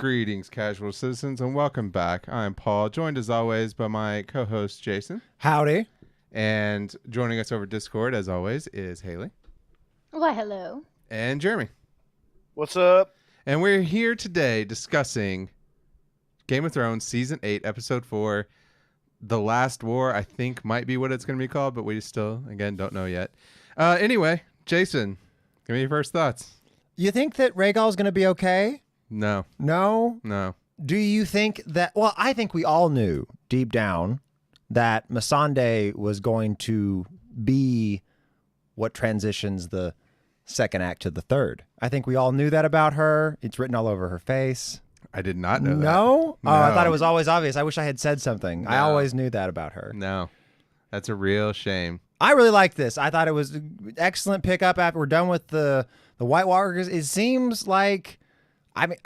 Greetings, casual citizens, and welcome back. I'm Paul, joined as always by my co-host Jason. Howdy. And joining us over Discord, as always, is Haley. Why, hello. And Jeremy. What's up? And we're here today discussing Game of Thrones Season 8, Episode 4, The Last War, I think might be what it's going to be called, but we still, again, don't know yet. Anyway, Jason, give me your first thoughts. You think that Rhaegal's going to be okay? No. No? No. Do you think that... Well, I think we all knew deep down that Missandei was going to be what transitions the second act to the third. I think we all knew that about her. It's written all over her face. I did not know that. No? No. Oh, I thought it was always obvious. I wish I had said something. No. I always knew that about her. No. That's a real shame. I really liked this. I thought it was an excellent pickup after we're done with the White Walkers. It seems like... I mean...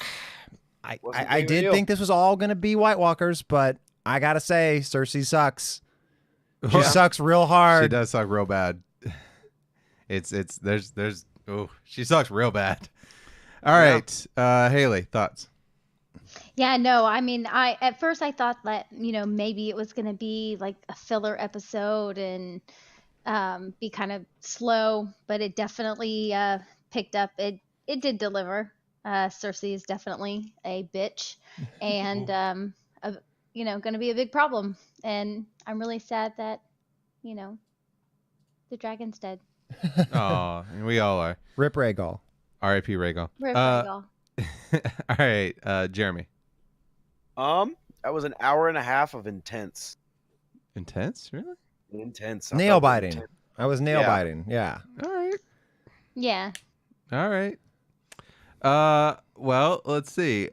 I did think this was all going to be White Walkers, but I got to say, Cersei sucks. She sucks real hard. She does suck real bad. She sucks real bad. All right. Haley, thoughts? Yeah, no, I mean, at first I thought that, maybe it was going to be like a filler episode and be kind of slow, but it definitely picked up. It did deliver. Cersei is definitely a bitch and, going to be a big problem. And I'm really sad that, the dragon's dead. Oh, we all are. Rip Rhaegal. R.I.P. Rhaegal. Rip Rhaegal. All right, Jeremy. That was an hour and a half of intense. Intense? Really? Intense. Nail biting. I was nail biting. Yeah. All right. Yeah. All right. Well, let's see.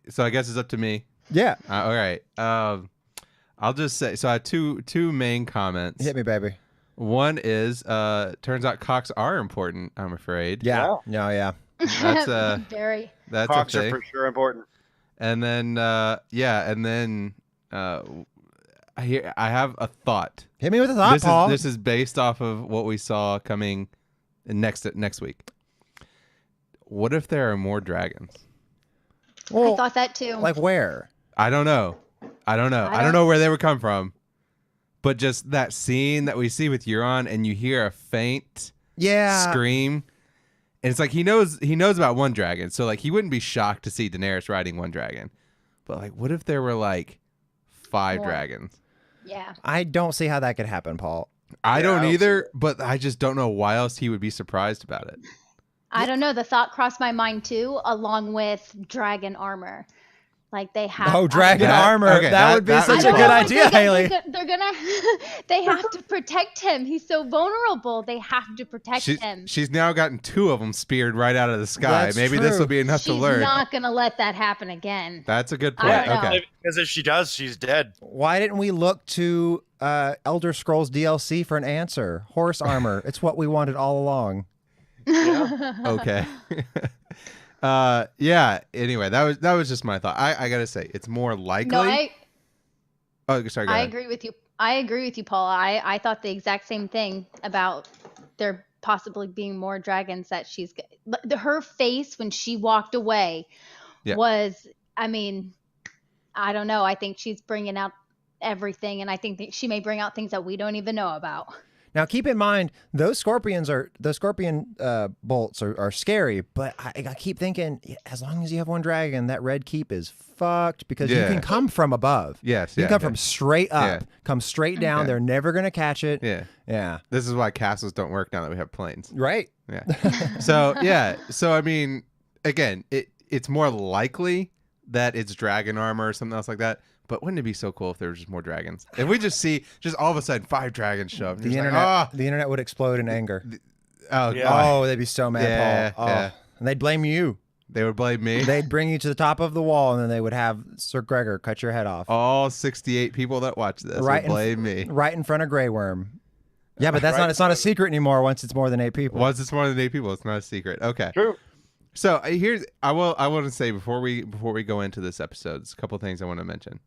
So I guess it's up to me. Yeah. All right. I'll just say, so I have two main comments. Hit me, baby. One is, turns out cocks are important, I'm afraid. Yeah. No, yeah. That's very. That's Cocks a are thing. for sure important. And then, I have a thought. Hit me with a thought, Paul. This is based off of what we saw coming next week. What if there are more dragons? Well, I thought that too. like where? I don't know. I don't know where they would come from. But just that scene that we see with Euron, and you hear a faint scream. And it's like he knows about one dragon. So like he wouldn't be shocked to see Daenerys riding one dragon. But like what if there were like 5 More. dragons? Yeah. I don't see how that could happen, Paul. I don't I don't either, but I just don't know why else he would be surprised about it. I don't know. The thought crossed my mind too, along with dragon armor. Like they have. Oh, dragon That- armor. okay, that would be that- such I a don't good know, idea, Haley. They're gonna. They have to protect him. He's so vulnerable. They have to protect him. She's now gotten 2 of them speared right out of the sky. That's Maybe this true. will be enough to She's learn. not gonna let that happen again. That's a good I point. don't know. Okay. Because if she does, she's dead. Why didn't we look to Elder Scrolls DLC for an answer? Horse armor. It's what we wanted all along. Okay. Yeah. Anyway, that was just my thought. I gotta say, it's more likely. No, Oh, sorry. Go I ahead. agree with you. I agree with you, Paul. I thought the exact same thing about there possibly being more dragons that her face when she walked away was, I mean, I don't know. I think she's bringing out everything, and I think that she may bring out things that we don't even know about. Now, keep in mind, those scorpion bolts are scary, but I keep thinking, as long as you have one dragon, that red keep is fucked because you can come from above. Yes. You Yeah. can come from straight up, come straight down. Yeah. They're never going to catch it. Yeah. Yeah. This is why castles don't work now that we have planes. Right. Yeah. So I mean, again, it's more likely that it's dragon armor or something else like that. But wouldn't it be so cool if there were just more dragons? If we just see all of a sudden 5 dragons show up. And The you're just internet, like, the internet would explode in anger. oh, Yeah. God. Oh, they'd be so mad, Yeah, Paul. Oh. yeah. And they'd blame you. They would blame me. They'd bring you to the top of the wall, and then they would have Sir Gregor cut your head off. All 68 people that watch this Right would blame me. Right in front of Grey Worm. Yeah, but it's not a secret anymore once it's more than 8 people. Once it's more than 8 people, it's not a secret. Okay. True. So I want to say before we go into this episode, there's a couple of things I want to mention.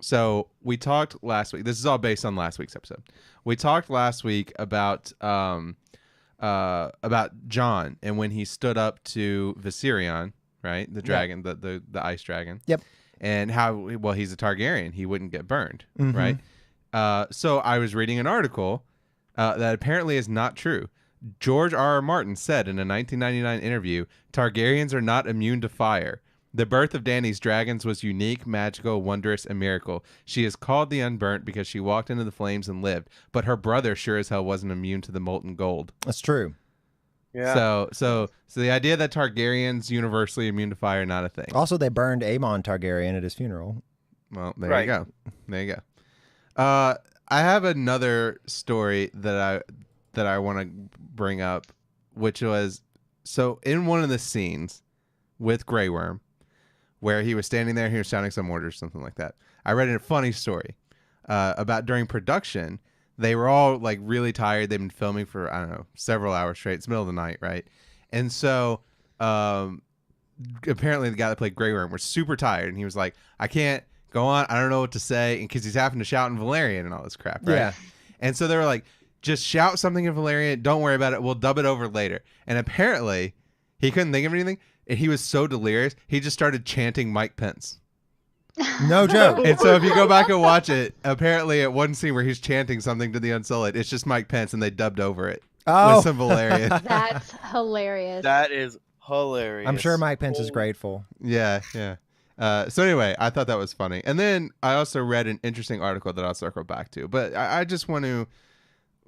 So we talked last week. This is all based on last week's episode. We talked last week about Jon and when he stood up to Viserion, right? The dragon, the ice dragon. Yep. And how he's a Targaryen, he wouldn't get burned, right? So I was reading an article that apparently is not true. George R.R. Martin said in a 1999 interview, Targaryens are not immune to fire. The birth of Dany's dragons was unique, magical, wondrous, and miracle. She is called the Unburnt because she walked into the flames and lived, but her brother sure as hell wasn't immune to the molten gold. That's true. Yeah. So the idea that Targaryens universally immune to fire, not a thing. Also, they burned Aemon Targaryen at his funeral. Well, there you go. There you go. I have another story that I want to bring up, which was so in one of the scenes with Grey Worm, where he was standing there, he was shouting some orders, something like that. I read a funny story about during production. They were all like really tired. They've been filming for, I don't know, several hours straight. It's the middle of the night, right? And so apparently the guy that played Grey Worm was super tired, and he was like, I can't go on. I don't know what to say, because he's having to shout in Valyrian and all this crap, right? Yeah. And so they were like, just shout something in Valyrian. Don't worry about it. We'll dub it over later. And apparently he couldn't think of anything. And he was so delirious, he just started chanting Mike Pence. No joke. And so if you go back and watch it, apparently at one scene where he's chanting something to the Unsullied, it's just Mike Pence, and they dubbed over it with some Valyrian. That's hilarious. That is hilarious. I'm sure Mike Pence is grateful. Yeah. So anyway, I thought that was funny. And then I also read an interesting article that I'll circle back to. But I just want to...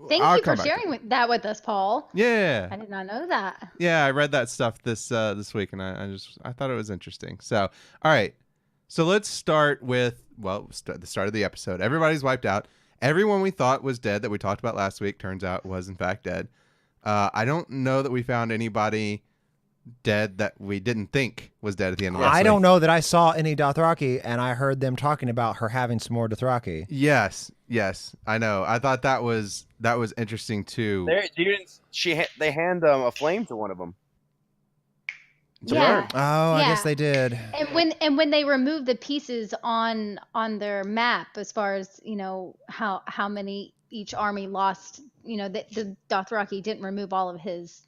Thank you for sharing that with us, Paul. Yeah. I did not know that. Yeah, I read that stuff this week, and I thought it was interesting. So, all right. So let's start with, the start of the episode. Everybody's wiped out. Everyone we thought was dead that we talked about last week turns out was in fact dead. I don't know that we found anybody dead that we didn't think was dead at the end of last week. I don't know that I saw any Dothraki, and I heard them talking about her having some more Dothraki. Yes, I know. I thought that was interesting too. They hand a flame to one of them. Yeah. Oh, I guess they did. And when they removed the pieces on their map, as far as how many each army lost, the Dothraki didn't remove all of his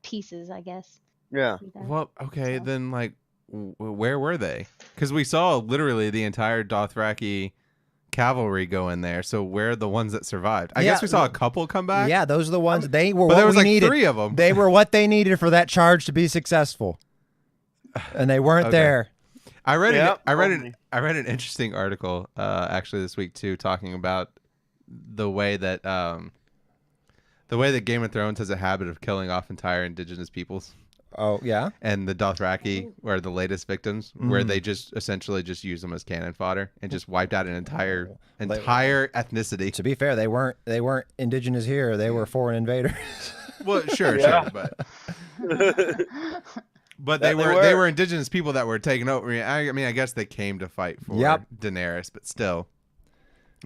pieces, I guess. Yeah. Well, okay, then where were they? Because we saw literally the entire Dothraki cavalry go in there. So where are the ones that survived? I guess we saw a couple come back. Yeah, those are the ones. They were. But there was needed. 3 of them. They were what they needed for that charge to be successful, and they weren't there. I read an interesting article actually this week too, talking about the way that Game of Thrones has a habit of killing off entire indigenous peoples. Oh, yeah? And the Dothraki were the latest victims, where they just essentially just use them as cannon fodder and just wiped out an entire ethnicity. To be fair, they weren't indigenous here. They were foreign invaders. Well, sure, but they were indigenous people that were taken over. I mean, I guess they came to fight for Daenerys, but still.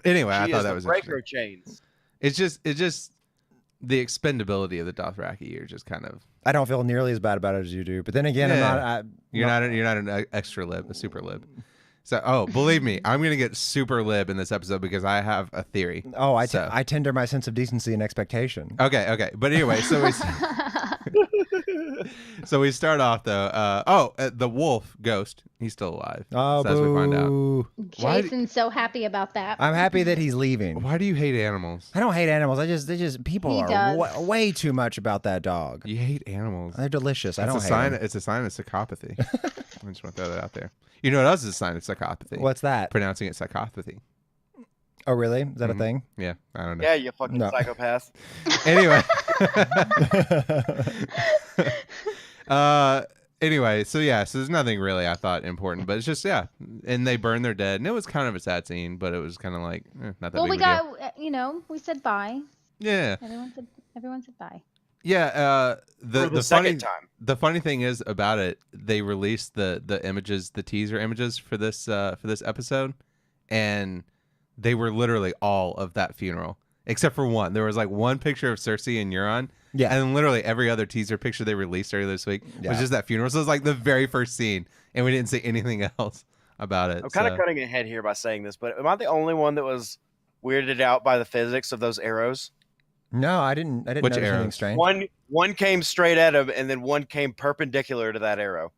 Anyway, I thought that was breaker interesting. chains. It's just the expendability of the Dothraki are just kind of. I don't feel nearly as bad about it as you do, but then again, You're not an extra lib, a super lib. So, believe me, I'm gonna get super lib in this episode because I have a theory. Oh, I tender my sense of decency and expectation. Okay, but anyway, so we start off though. The wolf ghost, he's still alive. Oh, so as we find out. Jason's so happy about that. I'm happy that he's leaving. Why do you hate animals? I don't hate animals. People are way too much about that dog. You hate animals. They're delicious. It's a sign of psychopathy. I just want to throw that out there. You know what else is a sign of psychopathy? What's that? Pronouncing it psychopathy. Oh, really? Is that a thing? Yeah, I don't know. Yeah, you fucking psychopath. Anyway. Anyway, so there's nothing really I thought important, but it's just, and they burn their dead, and it was kind of a sad scene, but it was kind of like, not that big of a deal. We said bye. Yeah. Everyone said bye. Yeah, the funny thing is about it, they released the images, the teaser images for this episode, and they were literally all of that funeral except for one. There was like one picture of Cersei and Euron, and literally every other teaser picture they released earlier this week was just that funeral. So it was like the very first scene, and we didn't say anything else about it. I'm kind of cutting ahead here by saying this, but am I the only one that was weirded out by the physics of those arrows? No, I didn't Which notice arrows? anything strange. One came straight at him, and then one came perpendicular to that arrow.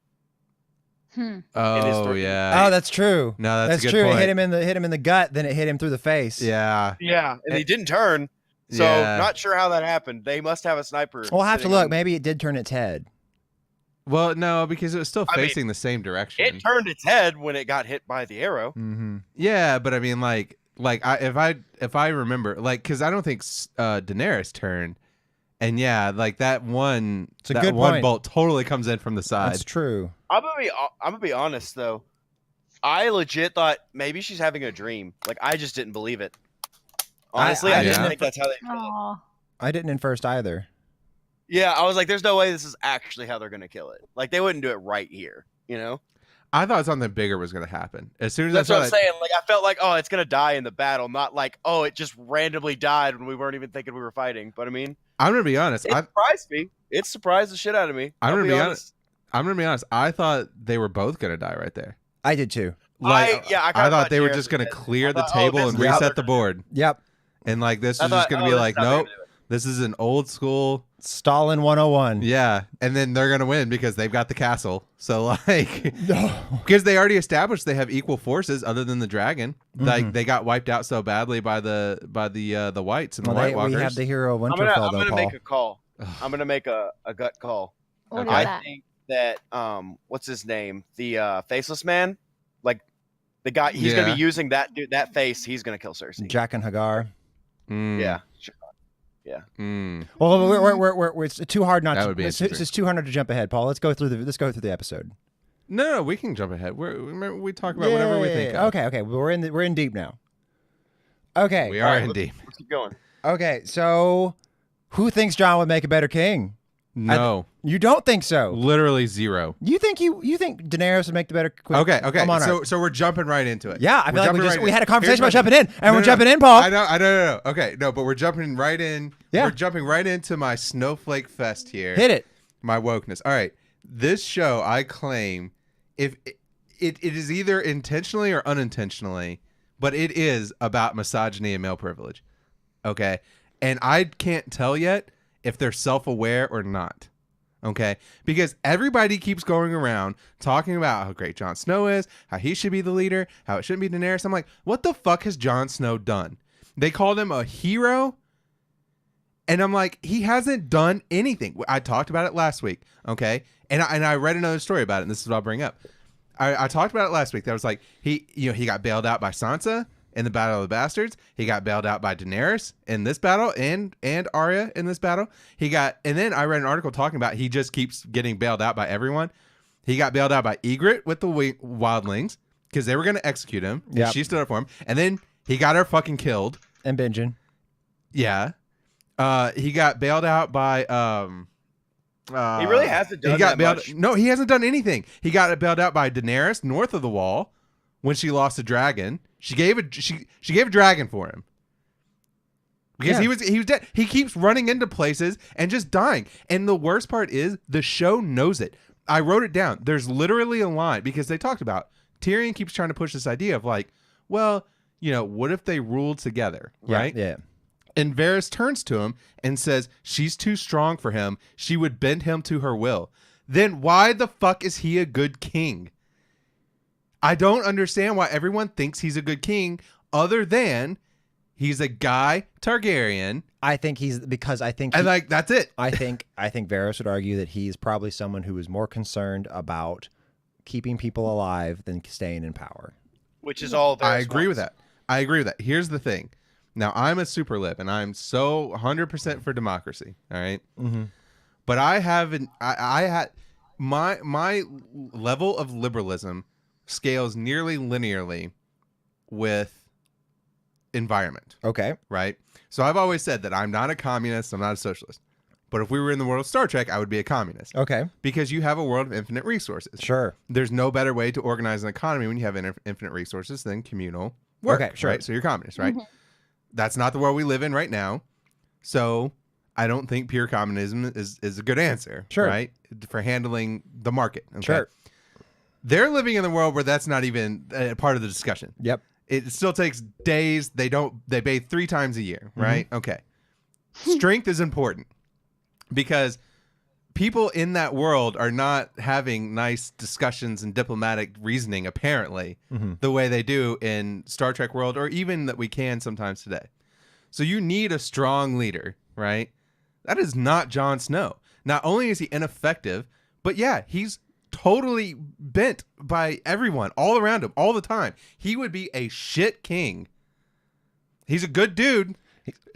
Oh yeah. Oh, that's true. No, that's a good true. point. It hit him in the gut, then it hit him through the face. Yeah. Yeah, and he didn't turn. So not sure how that happened. They must have a sniper. We'll have to look. Maybe it did turn its head. Well, no, because it was still facing the same direction. It turned its head when it got hit by the arrow. Mm-hmm. Yeah, but I mean, if I remember, because I don't think Daenerys turned, and like that one, bolt totally comes in from the side. That's true. I'm gonna be honest though. I legit thought maybe she's having a dream. Like I just didn't believe it. Honestly, I didn't think that's how they kill it. I didn't in first either. Yeah, I was like, there's no way this is actually how they're gonna kill it. Like they wouldn't do it right here, you know? I thought something bigger was gonna happen. As soon as that's I saw what I'm saying. Like I felt like, oh, it's gonna die in the battle, not like, oh, it just randomly died when we weren't even thinking we were fighting. But I mean, I'm gonna be honest. It surprised me. It surprised the shit out of me. I'm gonna be honest. I thought they were both gonna die right there. I did too. I thought they were just gonna clear the table and reset the board. Yep. And like this was just gonna be like, nope, this is an old school Stalin 101. Yeah, and then they're gonna win because they've got the castle. So because they already established they have equal forces other than the dragon. Mm-hmm. Like they got wiped out so badly by the whites and the White Walkers. We have the hero of Winterfell. I'm gonna make a call. I'm gonna make a gut call. What I think that what's his name? The faceless man, like the guy. He's gonna be using that face. He's gonna kill Cersei. Jaqen H'ghar. Yeah. Yeah. Well, it's too hard not to. It's too hard to jump ahead, Paul. Let's go through the episode. No, we can jump ahead. We talk about whatever we think. Okay. We're in deep now. Okay. We are in deep. Let's keep going. Okay. So, who thinks Jon would make a better king? No. You don't think so? Literally zero. You think Daenerys would make the better queen? Okay. So we're jumping right into it. Yeah, I feel like we had a conversation about jumping in, and we're jumping in, Paul. I know. No. Okay, no, but we're jumping right in. Yeah. We're jumping right into my snowflake fest here. Hit it. My wokeness. All right. This show, I claim, if it is either intentionally or unintentionally, but it is about misogyny and male privilege. Okay, and I can't tell yet if they're self-aware or not. Okay, because everybody keeps going around talking about how great Jon Snow is, how he should be the leader, how it shouldn't be Daenerys. I'm like, what the fuck has Jon Snow done? They called him a hero, and I'm like, he hasn't done anything. I talked about it last week, okay, and I read another story about it, and this is what I'll bring up. I talked about it last week. That was like he got bailed out by Sansa in the Battle of the Bastards. He got bailed out by Daenerys in this battle and Arya in this battle. And then I read an article talking about he just keeps getting bailed out by everyone. He got bailed out by Ygritte with the wildlings because they were going to execute him. Yep. She stood up for him. And then he got her fucking killed. And Benjen. Yeah. He got bailed out by... he really hasn't done much. No, he hasn't done anything. He got bailed out by Daenerys north of the wall when she lost a dragon. She gave a dragon for him because he was dead. He keeps running into places and just dying. And the worst part is the show knows it. I wrote it down. There's literally a line because they talked about Tyrion keeps trying to push this idea of like, well, what if they ruled together, right? Yeah. And Varys turns to him and says she's too strong for him. She would bend him to her will. Then why the fuck is he a good king? I don't understand why everyone thinks he's a good king other than he's a guy Targaryen. I think that's it. I think Varys would argue that he's probably someone who is more concerned about keeping people alive than staying in power. Which is all Varys I agree with that. Here's the thing. Now, I'm a super lib, and I'm so 100% for democracy, all right? Mm-hmm. But I had my level of liberalism scales nearly linearly with environment. Okay. Right? So I've always said that I'm not a communist, I'm not a socialist. But if we were in the world of Star Trek, I would be a communist. Okay. Because you have a world of infinite resources. Sure. There's no better way to organize an economy when you have infinite resources than communal work. Okay, sure. Right? So you're communist, right? Mm-hmm. That's not the world we live in right now. So I don't think pure communism is a good answer. Sure. Right? For handling the market. Okay? Sure. They're living in the world where that's not even a part of the discussion. Yep. It still takes days. They bathe 3 times a year, right? Mm-hmm. Okay. Strength is important because people in that world are not having nice discussions and diplomatic reasoning, apparently, the way they do in Star Trek world, or even that we can sometimes today. So you need a strong leader, right? That is not Jon Snow. Not only is he ineffective, but yeah, he's totally bent by everyone all around him all the time. He would be a shit king. He's a good dude.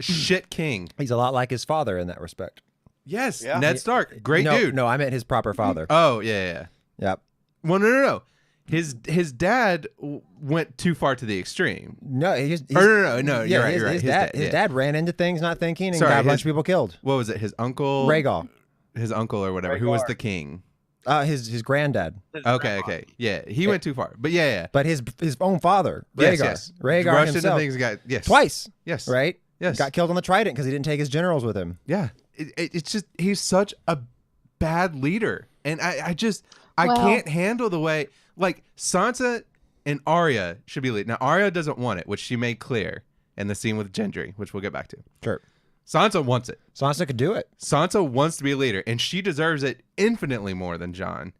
Shit king. He's a lot like his father in that respect. Yes, yeah. Ned Stark, great dude. No, I meant his proper father. Oh, yeah. Yep. Well, no. His dad went too far to the extreme. No, no. Yeah, you're right. His dad ran into things not thinking and got a bunch of people killed. What was it? His uncle? Rhaegal. His uncle or whatever, who was the king. His granddad. Okay. Yeah, he went too far. But yeah. But his own father, Rhaegar. Yes. Rhaegar rushed himself. into things, twice. Yes. Right? Yes. Got killed on the Trident because he didn't take his generals with him. Yeah. It's just, he's such a bad leader. And I can't handle the way, like, Sansa and Arya should be lead. Now, Arya doesn't want it, which she made clear in the scene with Gendry, which we'll get back to. Sure. Sansa wants it. Sansa could do it. Sansa wants to be a leader, and she deserves it infinitely more than Jon.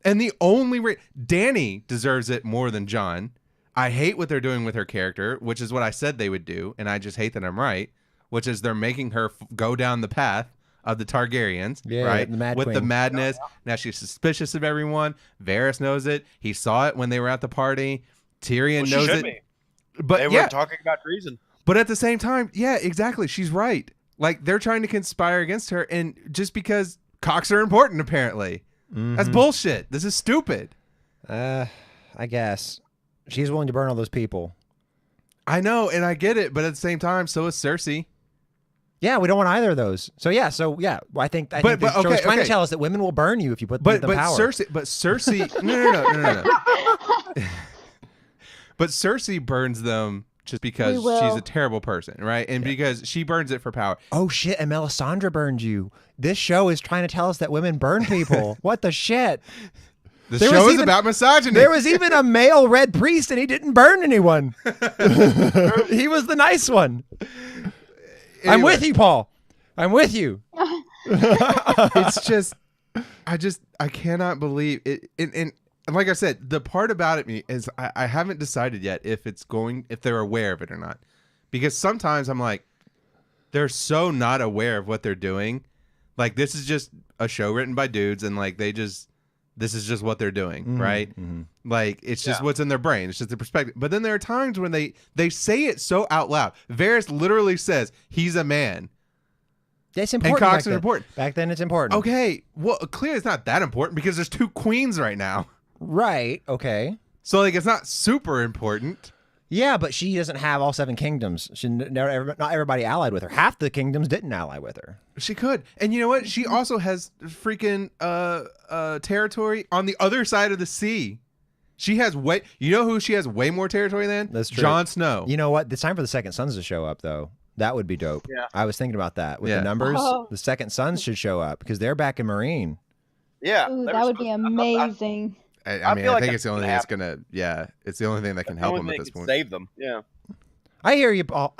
And the only Dany deserves it more than Jon. I hate what they're doing with her character, which is what I said they would do, and I just hate that I'm right, which is they're making her go down the path of the Targaryens, right? The madness. Now she's suspicious of everyone. Varys knows it. He saw it when they were at the party. Tyrion knows it. Be. But they were talking about treason. But at the same time, yeah, exactly. She's right. Like, they're trying to conspire against her, and just because cocks are important, apparently. That's bullshit. This is stupid. I guess. She's willing to burn all those people. I know, and I get it, but at the same time, so is Cersei. Yeah, we don't want either of those. So yeah, I think the show's trying to tell us that women will burn you if you put them in power. Cersei, no. But Cersei burns them just because she's a terrible person, right? And because she burns it for power. Oh shit, and Melisandre burned you. This show is trying to tell us that women burn people. What the shit? The show is about misogyny. There was even a male red priest, and he didn't burn anyone. He was the nice one. Anyway. I'm with you, Paul. I'm with you. It's just, I cannot believe it. And like I said, the part about it is I haven't decided yet if they're aware of it or not. Because sometimes I'm like, they're so not aware of what they're doing. Like, this is just a show written by dudes, and like this is just what they're doing, right? Like, it's just what's in their brain. It's just the perspective. But then there are times when they say it so out loud. Varys literally says he's a man. That's important. And cocks are important. Back then, it's important. Okay, well, clearly it's not that important because there's 2 queens right now. Right. Okay. So like, it's not super important. Yeah, but she doesn't have all 7 kingdoms. Not everybody allied with her. Half the kingdoms didn't ally with her. She could. And you know what? She also has freaking territory on the other side of the sea. She has you know who she has way more territory than? That's true. Jon Snow. You know what? It's time for the Second Sons to show up, though. That would be dope. Yeah. I was thinking about that. With the numbers, the Second Sons should show up because they're back in Meereen. Yeah. Ooh, that would be amazing. I mean, I think it's the only thing that's gonna. Yeah, it's the only thing that can help them at this point. Save them. Yeah. I hear you, Paul.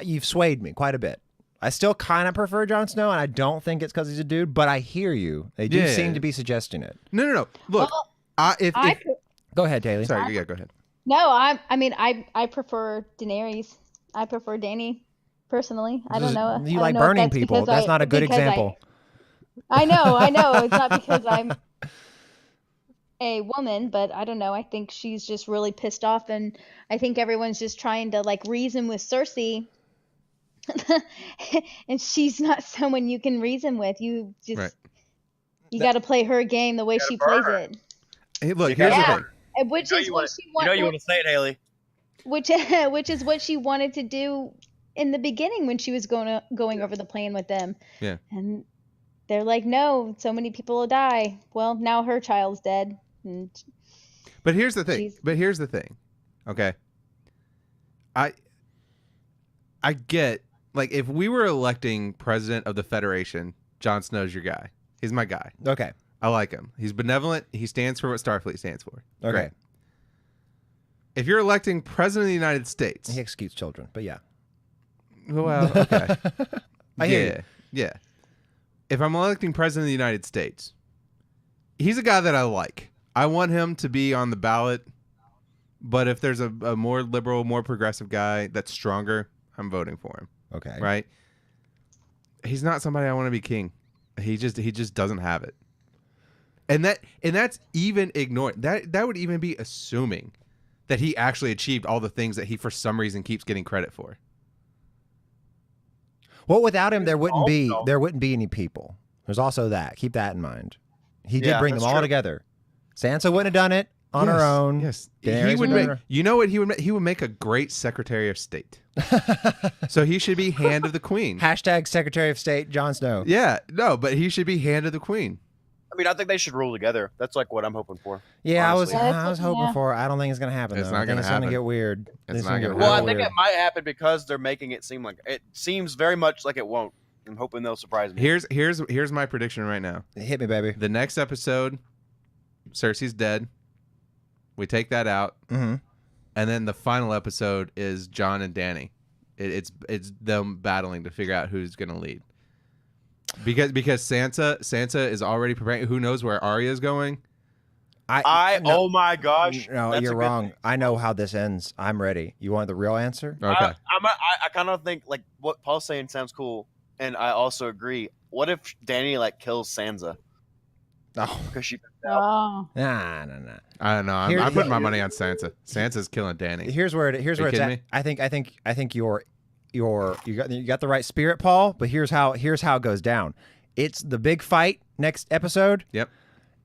You've swayed me quite a bit. I still kind of prefer Jon Snow, and I don't think it's because he's a dude. But I hear you. They do seem to be suggesting it. No. Look, go ahead, Taylor. Sorry, go ahead. No, I prefer Daenerys. I prefer Dany, personally. I don't know. You like burning people. That's not a good example. I know. It's not because I'm a woman, but I don't know. I think she's just really pissed off, and I think everyone's just trying to like reason with Cersei, and she's not someone you can reason with. You just you got to play her game the way she plays it. Hey, look, here's the thing. Which is what she wanted. You know you want to say it, Haley. Which is what she wanted to do in the beginning when she was going over the plan with them. Yeah. And they're like, no, so many people will die. Well, now her child's dead. But here's the thing. Okay. I get, like, if we were electing president of the Federation, Jon Snow's your guy. He's my guy. Okay. I like him. He's benevolent. He stands for what Starfleet stands for. Okay. Great. If you're electing president of the United States, he executes children, but yeah. Well, okay. I hear you. Yeah. if I'm electing president of the United States, he's a guy that I like. I want him to be on the ballot. But if there's a more liberal, more progressive guy that's stronger, I'm voting for him. Okay. Right? He's not somebody I want to be king. He just doesn't have it. And that's even ignored. That would even be assuming that he actually achieved all the things that he for some reason keeps getting credit for. Well, without him there wouldn't be any people. There's also that. Keep that in mind. He did bring them all together. Sansa wouldn't have done it on her own. Yes. He would make, you know what he would make? He would make a great Secretary of State. So he should be Hand of the Queen. Hashtag Secretary of State Jon Snow. Yeah, no, but he should be Hand of the Queen. I mean, I think they should rule together. That's like what I'm hoping for. Yeah, I was hoping for. I don't think it's gonna happen. It's though. not gonna happen. It's gonna get weird. It's not gonna Well, I think it might happen because they're making it seem like it seems very much like it won't. I'm hoping they'll surprise me. Here's my prediction right now. Hit me, baby. The next episode, Cersei's dead. We take that out, and then the final episode is Jon and Dany. It's them battling to figure out who's gonna lead. Because Sansa is already preparing. Who knows where Arya's going? Oh my gosh! No, you're wrong. I know how this ends. I'm ready. You want the real answer? Okay. I kind of think like what Paul's saying sounds cool, and I also agree. What if Dany like kills Sansa? Oh, because she. Oh. Nah. I don't know. I'm putting my money on Sansa. Sansa's killing Dany. Here's where it's at. I think you got the right spirit, Paul. But here's how it goes down. It's the big fight next episode. Yep.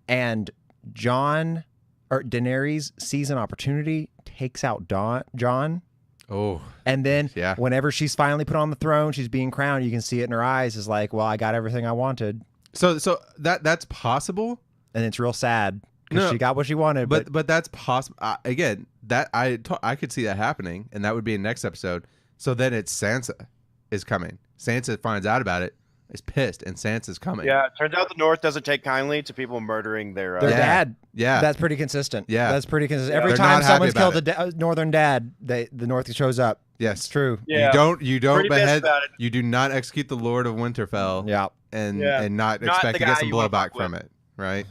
And Daenerys sees an opportunity, takes out Jon. Oh. And then whenever she's finally put on the throne, she's being crowned. You can see it in her eyes. Is like, well, I got everything I wanted. So that's possible, and it's real sad because she got what she wanted. But that's possible. Again, that I could see that happening, and that would be in next episode. So then it's Sansa is coming. Sansa finds out about it, is pissed, and Sansa's coming. Yeah, it turns out the North doesn't take kindly to people murdering their dad. Yeah, that's pretty consistent. Yeah, that's pretty consistent. Yeah. Every time someone's killed a northern dad, the North shows up. Yes, it's true. Yeah. You don't behead. You do not execute the Lord of Winterfell. Yeah. And not expect to get some blowback from it, right?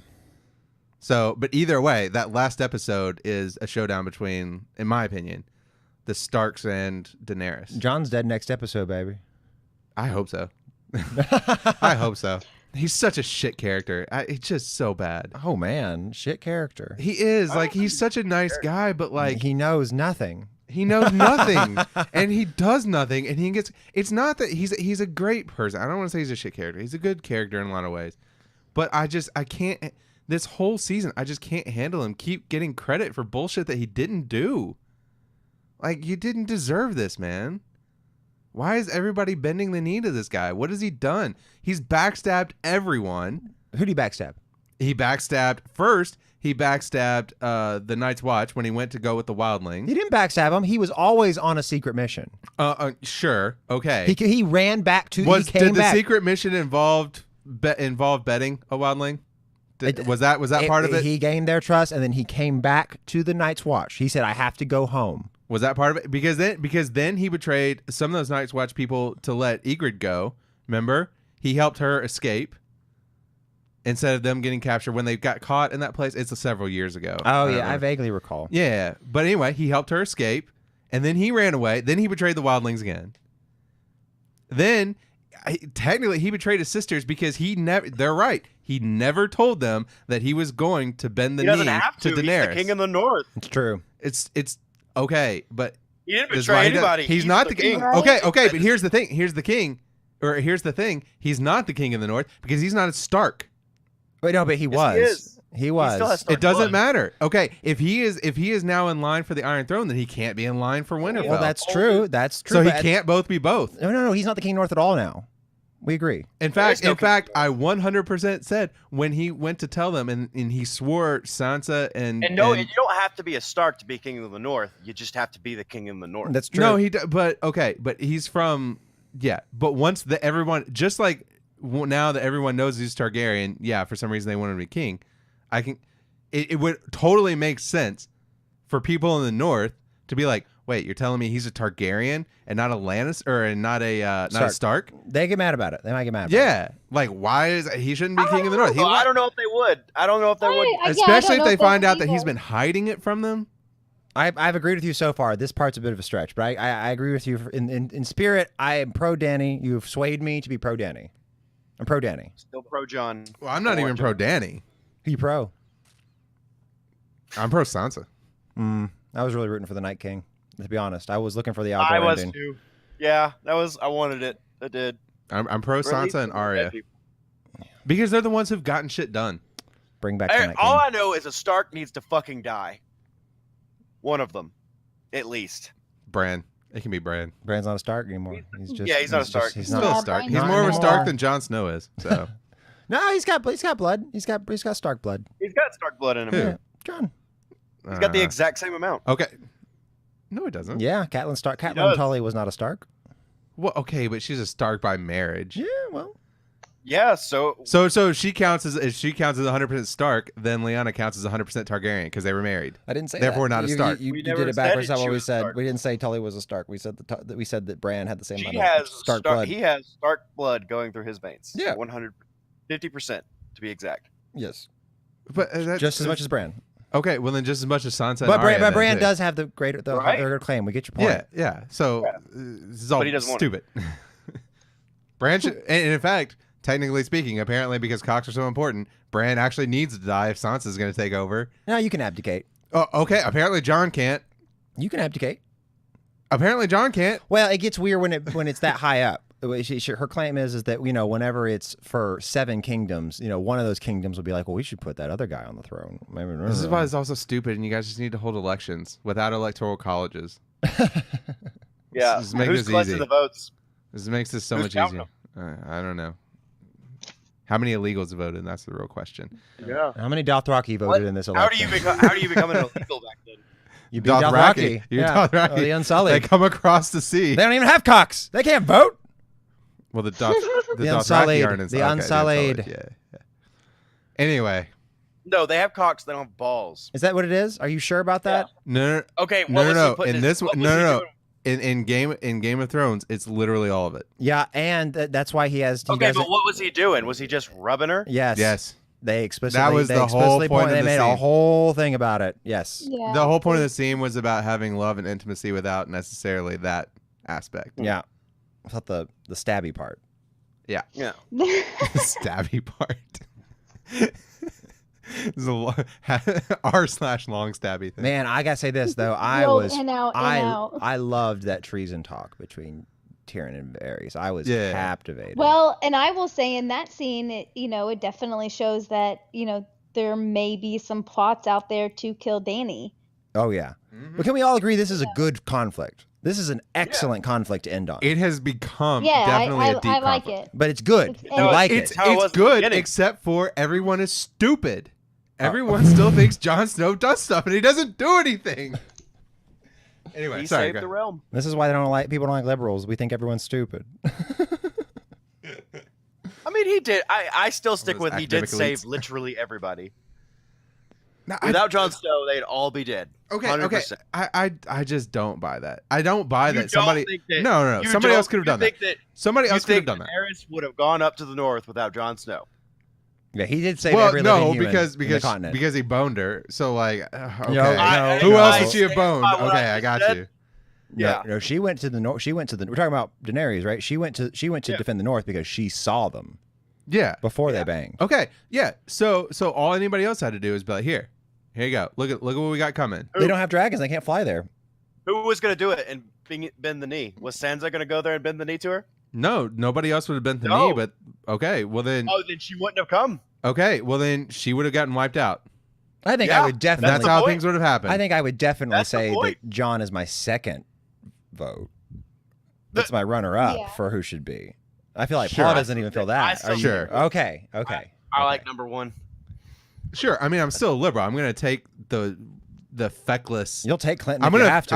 So, but either way, that last episode is a showdown between, in my opinion, the Starks and Daenerys. Jon's dead next episode, baby. I hope so. I hope so. He's such a shit character. It's just so bad. Oh man, shit character. He is like he's such a nice guy, but like he knows nothing. He knows nothing, and he does nothing, and he gets. It's not that he's a great person. I don't want to say he's a shit character. He's a good character in a lot of ways, but I can't. This whole season, I just can't handle him. Keep getting credit for bullshit that he didn't do. Like you didn't deserve this, man. Why is everybody bending the knee to this guy? What has he done? He's backstabbed everyone. Who'd he backstab? He backstabbed first. He backstabbed the Night's Watch when he went to go with the wildlings. He didn't backstab him. He was always on a secret mission. Sure. Okay. He ran back to. Did the secret mission involve betting a wildling? Was that part of it? He gained their trust, and then he came back to the Night's Watch. He said, "I have to go home." Was that part of it? Because then he betrayed some of those Night's Watch people to let Ygritte go. Remember, he helped her escape. Instead of them getting captured when they got caught in that place. It's several years ago. Oh, yeah. I vaguely recall. Yeah. But anyway, he helped her escape. And then he ran away. Then he betrayed the wildlings again. Then, technically, he betrayed his sisters because they're right. He never told them that he was going to bend the knee to Daenerys. He's the king of the North. It's true. It's okay, but... He didn't betray anybody. He's not the king. Right? Okay, but here's the thing. Here's the thing. He's not the king of the North because he's not a Stark. Wait, no, but he was. He was. It doesn't matter. Okay, if he is now in line for the Iron Throne, then he can't be in line for Winterfell. Well, that's true. That's true. So he can't both be both. No. He's not the King of North at all now. We agree. In fact, I 100% said when he went to tell them, and he swore Sansa and you don't have to be a Stark to be King of the North. You just have to be the King of the North. That's true. No, but he's from But once everyone just like. Now that everyone knows he's Targaryen, for some reason they want him to be king. It would totally make sense for people in the North to be like, Wait, you're telling me he's a Targaryen and not a Lannister or not a Stark? They get mad about it. They might get mad about it. Yeah. Like, why is he shouldn't be king of the North? I don't know if they would. I don't know if they would. Especially if they find out that he's been hiding it from them. I've agreed with you so far. This part's a bit of a stretch, but I agree with you. In spirit, I am pro Dany. You've swayed me to be pro Dany. I'm pro Dany. Still pro Jon. Well, I'm not even pro Dany. Who you pro? I'm pro Sansa. I was really rooting for the Night King. To be honest, I was looking for the outdoor ending. I was ending. too. Yeah, I wanted it. I did. I'm pro Sansa and Arya because they're the ones who've gotten shit done. Bring back the Night King. All I know is a Stark needs to fucking die. One of them, at least. Bran. It can be Bran. Bran's not a Stark anymore. He's not a Stark. He's still a Stark. He's more of a Stark than Jon Snow is. So. No, he's got blood. He's got Stark blood. He's got Stark blood in him. Yeah, Jon. He's got the exact same amount. Okay. No, it doesn't. Yeah, Catelyn Stark. Catelyn Tully was not a Stark. Well, okay, but she's a Stark by marriage. Yeah, well. Yeah, so she counts as 100% Stark, then Lyanna counts as 100% Targaryen because they were married. I didn't say therefore that. Not a Stark. You did it backwards. That's what we said. We didn't say Tully was a Stark. We said that Bran had the same amount of Stark blood. He has Stark blood going through his veins. Yeah, 150% to be exact. Yes, but just as much as Bran. Okay, well then just as much as Sansa. But Arya, Bran does have the greater claim. We get your point. Yeah. So this is all stupid. Bran should, and in fact, technically speaking, apparently because cocks are so important, Bran actually needs to die if Sansa's going to take over. No, you can abdicate. Oh, okay. Apparently Jon can't. You can abdicate. Apparently Jon can't. Well, it gets weird when it's that high up. Her claim is that whenever it's for 7 kingdoms, one of those kingdoms will be like, well, we should put that other guy on the throne. This is why it's also stupid, and you guys just need to hold elections without electoral colleges. Yeah, just make who's this easy. The votes? This makes this so much easier. I don't know. How many illegals voted? That's the real question. Yeah. How many Dothraki voted in this election? How do you become an illegal back then? You be Dothraki. You're Dothraki. The Unsullied. They come across the sea. They don't even have cocks. They can't vote. Well, the Dothraki aren't the Unsullied. Yeah. Anyway. No, they have cocks. They don't have balls. Is that what it is? Are you sure about that? Yeah. No. Okay. No. In this, no. In Game of Thrones, it's literally all of it. Yeah, and that's why he has. Okay, but what was he doing? Was he just rubbing her? Yes. They explicitly. That was the whole point. They made a whole thing about it. Yes. Yeah. The whole point of the scene was about having love and intimacy without necessarily that aspect. Yeah. I thought the stabby part. Yeah. Yeah. The stabby part. R/long stabby thing. Man, I gotta say this though. I loved that treason talk between Tyrion and Varys. I was captivated. Well, and I will say in that scene, it definitely shows that there may be some plots out there to kill Dany. Oh yeah, but can we all agree this is a good conflict? This is an excellent conflict to end on. It has become definitely a deep conflict. I like it. But it's good. You like it. It's good, except for everyone is stupid. Everyone still thinks Jon Snow does stuff, and he doesn't do anything. Anyway, he saved the realm. This is why people don't like liberals. We think everyone's stupid. I mean, he did. I still stick with he did save literally everybody. Without Jon Snow, they'd all be dead. Okay, 100%. okay. I just don't buy that. I don't buy that. Somebody no. Somebody else could have done that. Somebody else could have done that. Daenerys would have gone up to the north without Jon Snow. Yeah, he did save every living human because in the continent. Because he boned her. So like, okay, no, who else did she have boned? Okay, I got you. Yeah. No, she went to the north. We're talking about Daenerys, right? She went to defend the north because she saw them. Yeah. Before they banged. Okay. Yeah. So all anybody else had to do is be like, here you go. Look at what we got coming. They don't have dragons. They can't fly there. Who was going to do it and bend the knee? Was Sansa going to go there and bend the knee to her? No, nobody else would have bent the knee. But okay, well then. Oh, then she wouldn't have come. Okay, well then she would have gotten wiped out. I think I would definitely. And that's how things would have happened. I think I would definitely say that Jon is my second vote. That's my runner-up for who should be. I feel like Paul doesn't even feel that. Are you sure? Okay. I like number one. Sure. I mean, I'm still a liberal. I'm going to take the feckless. You'll take Clinton. I'm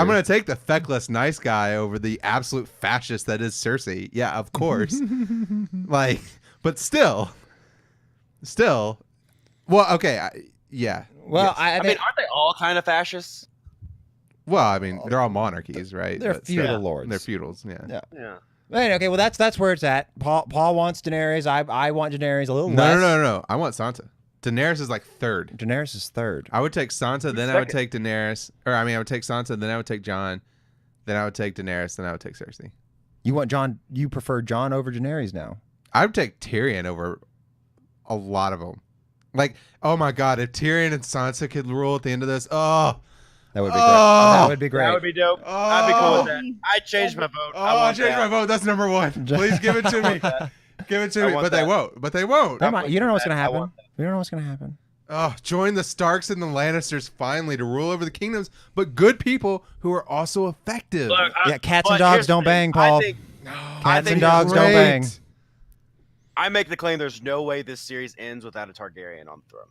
gonna take the feckless nice guy over the absolute fascist that is Cersei. Yeah, of course. But still. Well, okay. Yeah. Well, yes. I mean, aren't they all kind of fascists? Well, I mean, they're all monarchies, right? They're feudal lords. They're feudals, yeah. Okay, well that's where it's at. Paul wants Daenerys. I want Daenerys a little less. No. I want Sansa. Daenerys is like third. Daenerys is third. I would take Sansa, then I would take Daenerys. Or I would take Sansa, then I would take Jon, then I would take Daenerys, then I would take Cersei. You want Jon? You prefer Jon over Daenerys now? I would take Tyrion over a lot of them. Like, oh my God, if Tyrion and Sansa could rule at the end of this, that would be great. That would be great. That would be dope. I'd be cool with that. I'd change my vote. I changed my vote. That's number one. Please give it to me. Give it to me. But they won't. You don't know what's going to happen. You don't know what's going to happen. Oh, join the Starks and the Lannisters finally to rule over the kingdoms, but good people who are also effective. Look, cats and dogs don't bang, Paul. Cats and dogs don't bang. I make the claim there's no way this series ends without a Targaryen on the throne.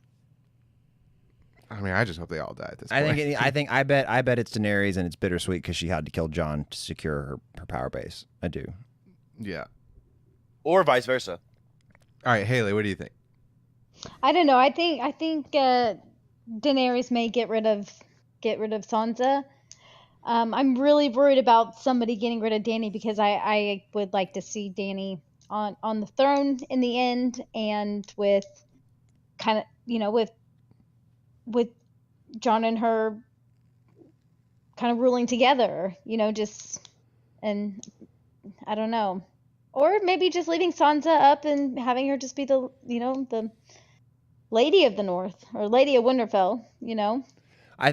I mean, I just hope they all die at this point. I bet it's Daenerys, and it's bittersweet because she had to kill Jon to secure her power base. I do. Yeah. Or vice versa. All right, Haley, what do you think? I don't know. I think Daenerys may get rid of Sansa. I'm really worried about somebody getting rid of Dany because I would like to see Dany on the throne in the end, and with kind of with Jon and her kind of ruling together, and I don't know. Or maybe just leaving Sansa up and having her just be the Lady of the North or Lady of Winterfell,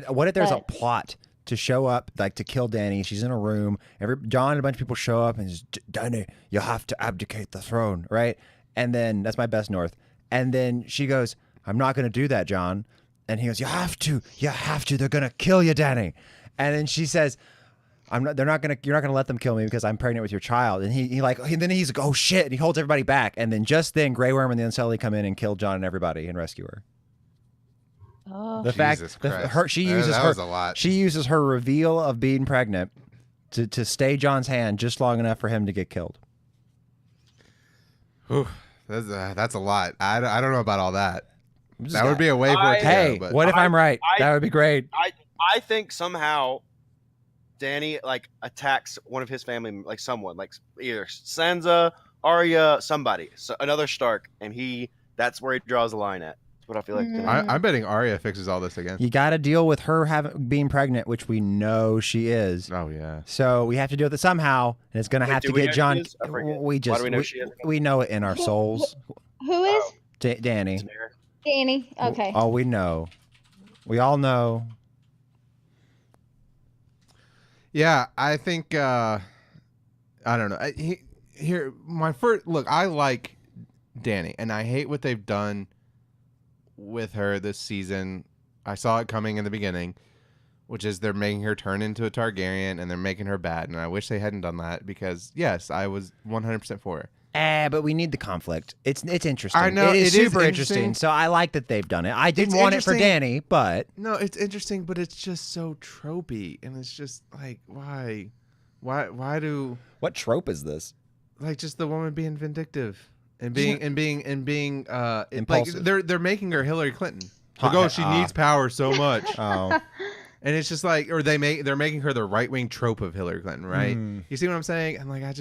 What if there's a plot to show up, like to kill Dany? She's in a room. Jon and a bunch of people show up and Dany, you have to abdicate the throne, right? And then that's my best North. And then she goes, I'm not going to do that, Jon. And he goes, you have to. They're going to kill you, Dany. And then she says, you're not gonna let them kill me because I'm pregnant with your child. And then he's like, oh shit, and he holds everybody back. And then just then Grey Worm and the Unsullied come in and kill Jon and everybody and rescue her. Oh, the fact she uses her reveal of being pregnant to stay Jon's hand just long enough for him to get killed. Ooh, that's a lot. I don't know about all that. That would be a way for it to go. But what if I'm right? That would be great. I think somehow Dany attacks one of his family, like someone, like either Sansa, Arya, somebody, so another Stark, and that's where he draws the line at. That's what I feel like. I'm betting Arya fixes all this again. You got to deal with her being pregnant, which we know she is. Oh yeah. So we have to deal with it somehow, and it's going to have to get Jon. We know it in our souls. Who is? Dany. Dany. Okay. Oh, we know. We all know. Yeah, I think I don't know. I like Dany, and I hate what they've done with her this season. I saw it coming in the beginning, which is they're making her turn into a Targaryen, and they're making her bad. And I wish they hadn't done that because, yes, I was 100% for her. But we need the conflict. It's interesting. I know, it is super interesting. So I like that they've done it. I didn't want it for Dany, but no, it's interesting, but it's just so tropey, and it's just like, why do? What trope is this? Like just the woman being vindictive and being impulsive. Like they're making her Hillary Clinton. Like, she needs power so much. Oh. And it's just like, or they're making her the right wing trope of Hillary Clinton, right? You see what I'm saying? I'm like, I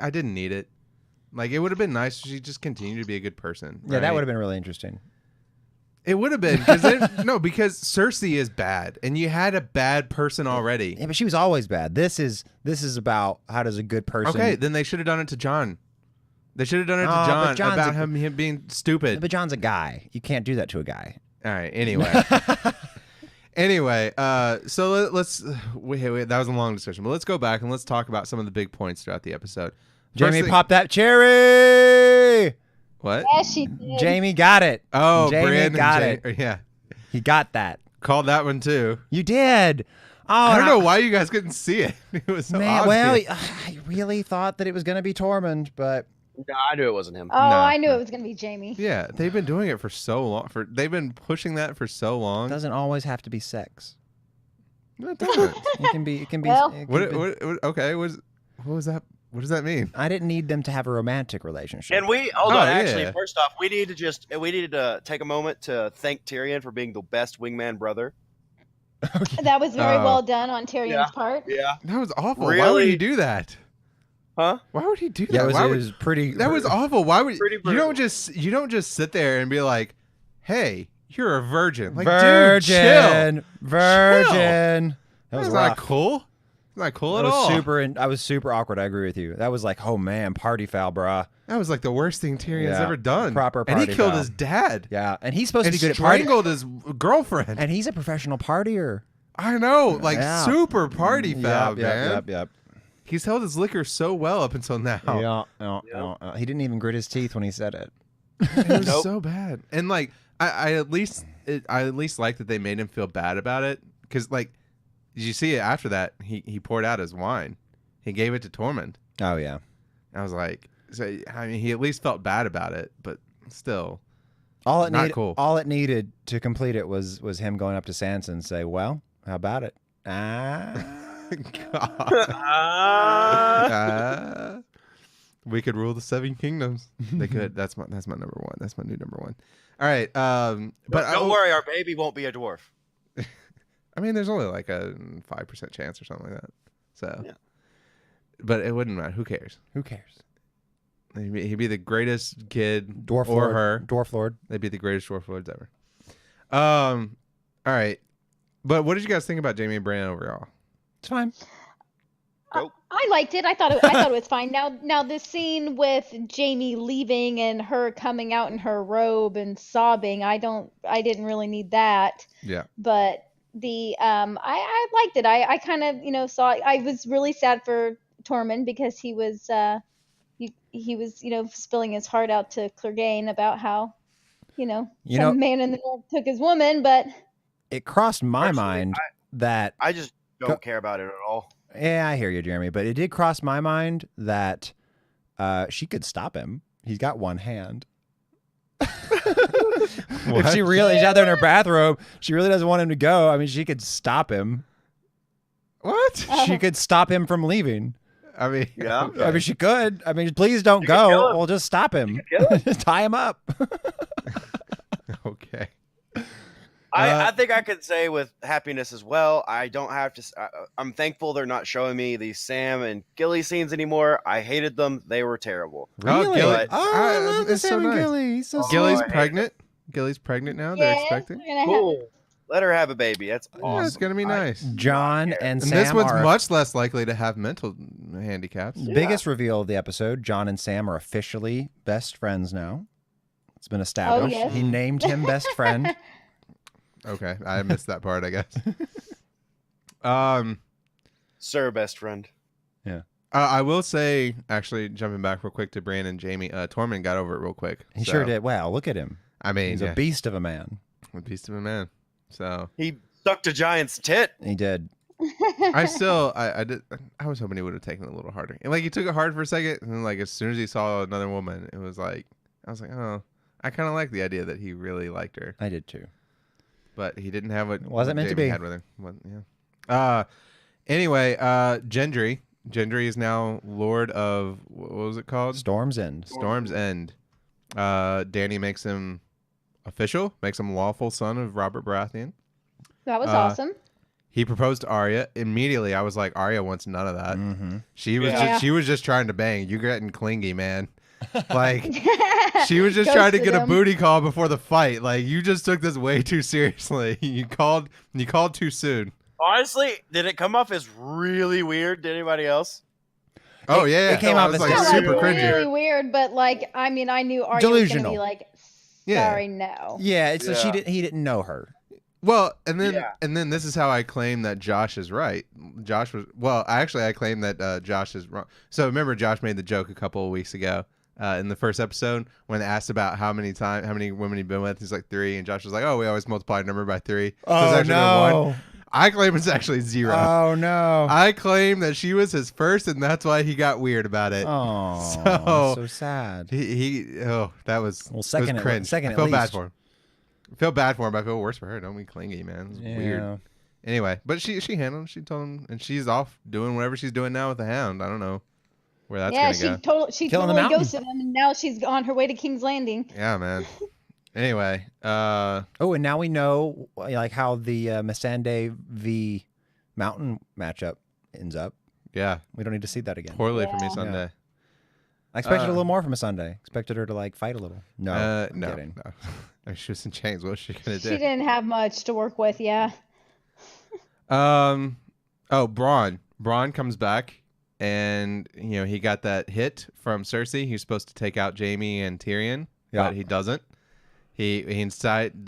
didn't need it. Like, it would have been nice if she just continued to be a good person. Right? Yeah, that would have been really interesting. It would have been. Because Cersei is bad, and you had a bad person already. Yeah, but she was always bad. This is about how does a good person... Okay, then they should have done it to Jon. They should have done it to Jon about him being stupid. But Jon's a guy. You can't do that to a guy. All right, anyway. So let's... Wait, that was a long discussion, but let's go back and let's talk about some of the big points throughout the episode. Jamie popped that cherry. What? Yes, she did. Jamie got it. Oh, Jamie got it. Yeah. He got that. Called that one too. You did. Oh, I don't know why you guys couldn't see it. It was so obvious. Well, I really thought that it was going to be Tormund, but... No, I knew it wasn't him. Oh, no, I knew it was going to be Jamie. Yeah, they've been doing it for so long. They've been pushing that for so long. It doesn't always have to be sex. No, it doesn't. It can be. Okay, what was that? What does that mean? I didn't need them to have a romantic relationship. And hold on. Actually, first off, we needed to take a moment to thank Tyrion for being the best wingman brother. That was very well done on Tyrion's part. Yeah. That was awful. Really? Why would he do that? Huh? Why would he do that? Yeah, Why it would- was pretty. That was awful. Why would Pretty you don't just sit there and be like, "Hey, you're a virgin." Like, virgin, dude, chill. virgin. That was That's rough. not cool. Not cool That at was all. I was super awkward. I agree with you. That was like, oh man, party foul, bruh. That was like the worst thing Tyrion's Yeah, ever done. proper and he party killed foul. his dad. Yeah, and he's supposed And to be good at partying. strangled his girlfriend. And he's a professional partier. I know, like Yeah. super party foul, Yep, man. Yep. He's held his liquor so well up until now. Yeah. He didn't even grit his teeth when he said it. It was Nope. so bad. And like, I at least like that they made him feel bad about it, because like, did you see it after that? He poured out his wine. He gave it to Tormund. Oh yeah. I was like, so I mean, he at least felt bad about it, but still, All it Not needed, cool. all it needed to complete it was him going up to Sansa and say, "Well, how about it?" God. We could rule the Seven Kingdoms. They could. That's my number one. That's my new number one. All right. But Don't worry, our baby won't be a dwarf. I mean, there's only like a 5% chance or something like that. So, Yeah. But it wouldn't matter. Who cares? Who cares? He'd be the greatest kid, Dwarf or Lord. her. Dwarf Lord. They'd be the greatest dwarf lords ever. All right. But what did you guys think about Jaime and Bran overall? It's fine. I liked it. I thought it was fine. Now this scene with Jamie leaving and her coming out in her robe and sobbing, I didn't really need that. Yeah. But the I liked it. I kind of saw. I was really sad for Tormund because he was spilling his heart out to Clegane about how some man in the north took his woman, but It crossed my Personally, mind that I just don't care about it at all. yeah, I hear you, Jeremy, but it did cross my mind that she could stop him. He's got one hand. If she's out there in her bathrobe, she really doesn't want him to go. I mean, she could stop him. What? She could stop him from leaving. I mean, Yeah. okay. I mean, she could. I mean, please don't You could kill go. him. We'll just stop him. Just tie him up. Okay. I think I could say with happiness as well. I don't have to. I'm thankful they're not showing me these Sam and Gilly scenes anymore. I hated them. They were terrible. Oh, Gilly. Oh, I love the it's so Sam and nice. Gilly. He's so Gilly's I hate pregnant. Gilly's pregnant now. They're yeah, expecting. we're gonna have- Cool. Let her have a baby. That's Yeah, awesome. it's gonna be nice. John and And Sam this one's are much less likely to have mental handicaps. biggest reveal of the episode. John and Sam are officially best friends now. It's been established. yes. He named him best friend. Okay, I missed that part, I guess. Sir, best friend. I will say, actually, jumping back real quick to Bran and Jamie, Tormund got over it real quick. He So, sure did. Wow, look at him. I mean, He's yeah, a beast of a man. a beast of a man. So He sucked a giant's tit. He did. I was hoping he would have taken it a little harder. And like he took it hard for a second, and then like as soon as he saw another woman, it was like I was like, oh, I kind of like the idea that he really liked her, I did too. but he didn't have what Wasn't meant to Jaime be. had with her. Yeah. Anyway, Gendry. Gendry is now Lord of what was it called? Storm's End. Storm's End. Dany makes him official, makes him lawful son of Robert Baratheon. That was awesome. He proposed to Arya. Immediately, I was like, Arya wants none of that. Mm-hmm. She was Yeah. she was just trying to bang. You getting clingy, man. Like she was just Ghosted trying to get a him. booty call before the fight. Like you just took this way too seriously. You called too soon. Honestly, did it come off as really weird to anybody else? Oh yeah, it came I off was as like Yeah, super like, cringy. really weird, but like I mean, I knew Arya was Delusional. gonna be like, Yeah. sorry, no. Yeah, it's so Yeah. he didn't know her. Well, and Yeah. then this is how I claim that Josh is right. I claim that Josh is wrong. So remember, Josh made the joke a couple of weeks ago in the first episode when asked about how many women he'd been with. He's like 3, and Josh was like, "Oh, we always multiply a number by 3." So it's actually been 1. I claim it's actually 0. Oh no. I claim that she was his first, and that's why he got weird about it. Oh, so sad. That was Well, second it was at- cringe. second I at feel bad least. for him. I feel bad for him, but I feel worse for her. Don't be clingy, man. It's weird. Yeah. Anyway, but she handled him. She told him, and she's off doing whatever she's doing now with the Hound. I don't know where that's Yeah, gonna go. she Killing the totally mountain. ghosted him, and now she's on her way to King's Landing. Yeah, man. Anyway, and now we know like how the Missandei v Mountain matchup ends up. Yeah, we don't need to see that again. Poorly for Missandei. Yeah. I expected a little more from Missandei. Expected her to like fight a little. No, no. Kidding. No. I mean, she was in chains. What was she gonna do? She didn't have much to work with. Yeah. Oh, Bronn. Bronn comes back, and he got that hit from Cersei. He's supposed to take out Jaime and Tyrion, but he doesn't. He instead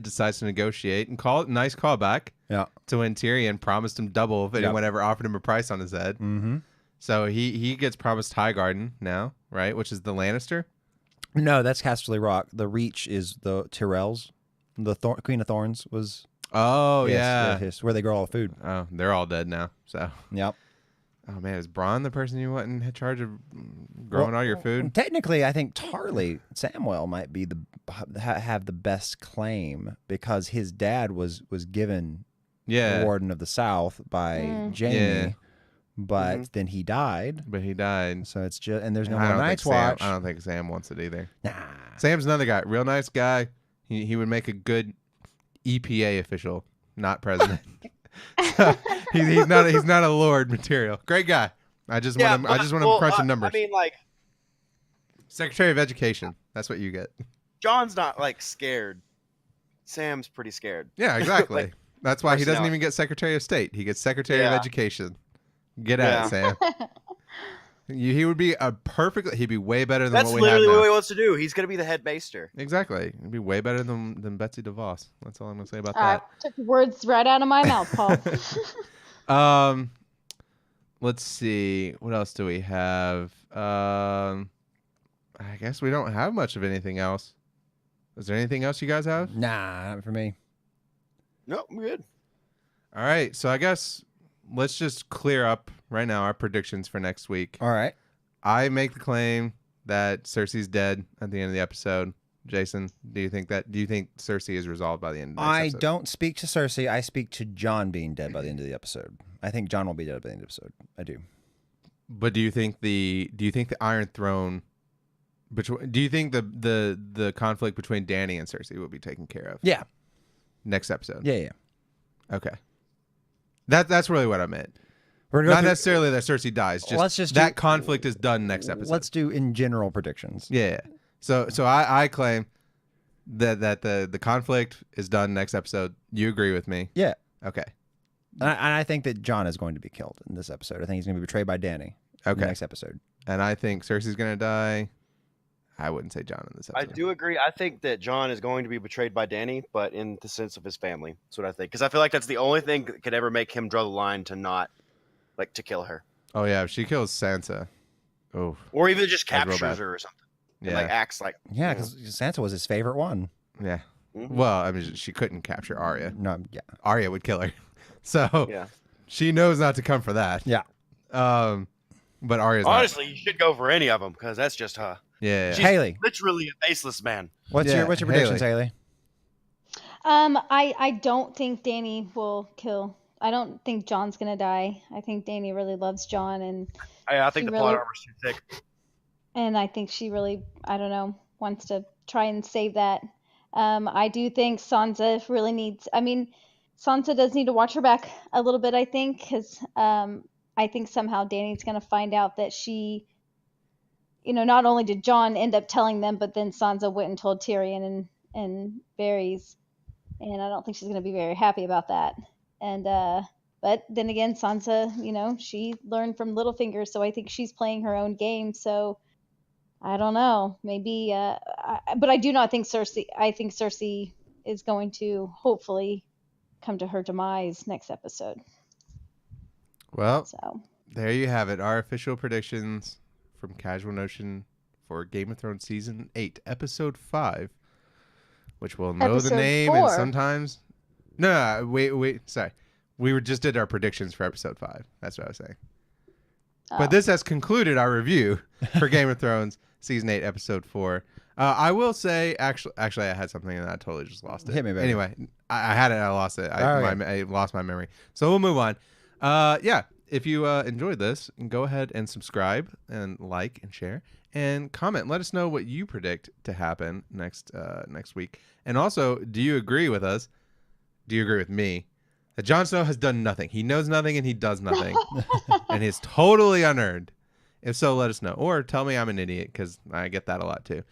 decides to negotiate and call it a nice callback. Yeah. To when Tyrion promised him double if anyone ever offered him a price on his head. Mm-hmm. So he gets promised Highgarden now, right? Which is the Lannister. No, that's Casterly Rock. The Reach is the Tyrells. The Queen of Thorns was. Oh where they grow all the food. Oh, they're all dead now. So. Yep. Oh man, is Bronn the person you want in charge of growing all your food? Technically, I think Tarly Samwell might be have the best claim because his dad was given the Warden of the South by Jaime, but then he died. So it's just and there's no more Night's Watch. I don't think Sam wants it either. Nah, Sam's another guy, real nice guy. He would make a good EPA official, not president. So, he's not a lord material. Great guy. I just want him crunching numbers. I mean, like Secretary of Education. That's what you get. John's not like scared. Sam's pretty scared. Yeah, exactly. Like, that's why he doesn't even get Secretary of State. He gets Secretary of Education. Get at it, Sam. He would be he'd be way better than what we have now. That's literally what he wants to do. He's going to be the head baster. Exactly. He'd be way better than Betsy DeVos. That's all I'm going to say about that. Took words right out of my mouth, Paul. Let's see. What else do we have? I guess we don't have much of anything else. Is there anything else you guys have? Nah, not for me. No, we're good. All right. So I guess let's just clear up right now our predictions for next week. All right. I make the claim that Cersei's dead at the end of the episode. Jason, do you think Cersei is resolved by the end of the episode? I don't speak to Cersei. I speak to Jon being dead by the end of the episode. I think Jon will be dead by the end of the episode. I do. But do you think the Iron Throne do you think the conflict between Dany and Cersei will be taken care of? Yeah. Next episode. Yeah. Okay. That's really what I meant. Not necessarily that Cersei dies. Just that conflict is done next episode. Let's do in general predictions. Yeah. So I claim that the conflict is done next episode. You agree with me? Yeah. Okay. And I think that Jon is going to be killed in this episode. I think he's going to be betrayed by Dany. In the next episode. And I think Cersei's going to die. I wouldn't say Jon in this episode. I do agree. I think that Jon is going to be betrayed by Dany, but in the sense of his family. That's what I think. Because I feel like that's the only thing that could ever make him draw the line to not, like, to kill her. Oh, yeah. If she kills Sansa. Oh. Or even just captures her or something. Yeah. And, like, acts like. Yeah, because Sansa was his favorite one. Yeah. Mm-hmm. Well, I mean, she couldn't capture Arya. No, yeah. Arya would kill her. So, she knows not to come for that. Yeah. But Arya's honestly, you should go for any of them because that's just her. Yeah. She's Haley. literally a faceless man. What's your predictions, Haley? I don't think Dany will kill. I don't think Jon's gonna die. I think Dany really loves Jon, and I think the plot armor's too thick. And I think she really, I don't know, wants to try and save that. I do think Sansa really needs. I mean, Sansa does need to watch her back a little bit. I think because I think somehow Dany's gonna find out that she. Not only did Jon end up telling them, but then Sansa went and told Tyrion and Varys, and I don't think she's going to be very happy about that. And but then again, Sansa, she learned from Littlefinger, so I think she's playing her own game. So I don't know, maybe, but I do not think Cersei. I think Cersei is going to hopefully come to her demise next episode. Well, there you have it. Our official predictions from Casual Notion for Game of Thrones Season 8, Episode 5, which we'll know the name 4. And sometimes... No, wait, sorry. We just did our predictions for Episode 5. That's what I was saying. Oh. But this has concluded our review for Game of Thrones Season 8, Episode 4. I will say, actually, I had something and I totally just lost it. Hit me, baby. Anyway, I had it, I lost it. I lost my memory. So we'll move on. Yeah. if you enjoyed this, go ahead and subscribe and like and share and comment. Let us know what you predict to happen next week. And also, do you agree with us? Do you agree with me that Jon Snow has done nothing? He knows nothing and he does nothing, and he's totally unearned. If so, let us know, or tell me I'm an idiot, because I get that a lot too.